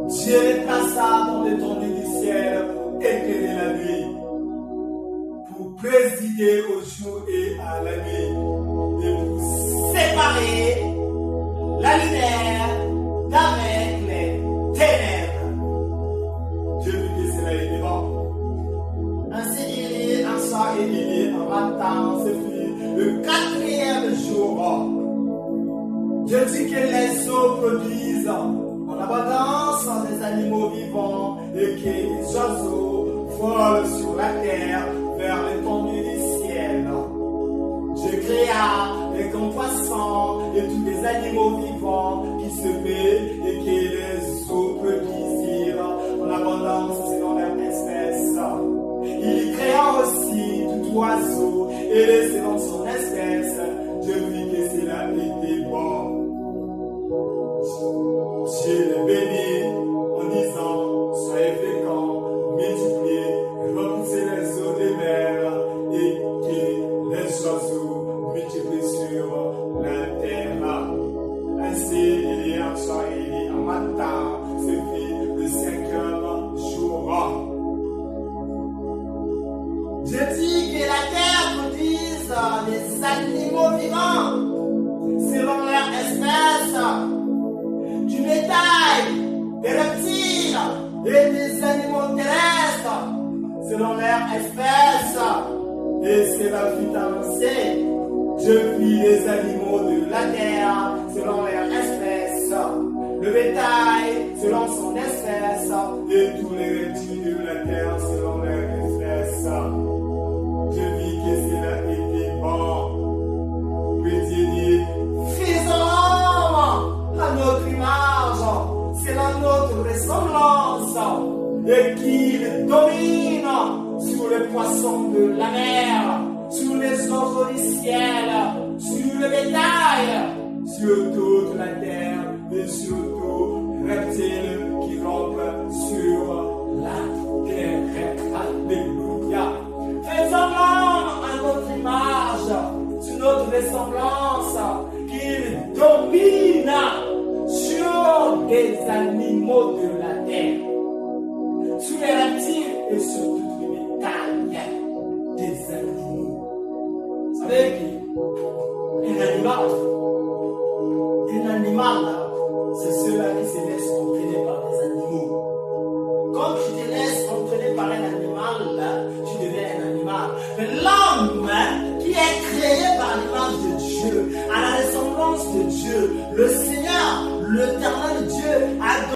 Dieu les plaça dans l'étendue du ciel pour éclairer la nuit, pour présider au jour et à la nuit, et pour séparer la lumière d'avec les ténèbres. Dieu vit que cela était bon. Ainsi il est un soir et il est un matin, ce fut le quatrième jour. Dieu dit que les eaux produisent en abondance des animaux vivants et que les oiseaux volent sur la terre vers l'étendue du ciel. Dieu créa les grands poissons et tous les animaux vivants qui se paient et que les eaux produisirent en abondance selon leur espèce. Il créa aussi tout oiseau et selon son espèce. Dieu vit que cela était bon. Dieu les bénit en disant, soyez féconds, multipliez, remplissez les eaux des mers et que les oiseaux multiplient sur la terre. Ainsi, il y a un soir et il y a un matin, ce fut le cinquième jour. Dieu dit que la terre produise des animaux vivants selon leur espèce, du bétail, des reptiles et des animaux terrestres selon leur espèce. Et cela fut annoncé. Dieu fit les animaux de la terre selon leur espèce, le bétail selon son espèce et tous les reptiles de la terre selon leur espèce. Dieu vit que cela était bon. Puis Dieu dit, faisons l'homme à notre image, selon notre ressemblance, et qu'il domine sur les poissons de la mer, sur les oiseaux du ciel, sur le bétail, sur toute la terre et sur tous les reptiles qui rampent sur la terre. Alléluia. Faisons l'homme à notre image, sur notre ressemblance, qu'il domine sur des animaux de la terre, sur les reptiles et sur tout le bétail des animaux. Vous savez qu'un animal, c'est celui qui se laisse entraîner par des animaux. Quand tu te laisses entraîner par un animal, tu deviens un animal. Mais l'homme qui est créé par l'image de Dieu, à la ressemblance de Dieu, le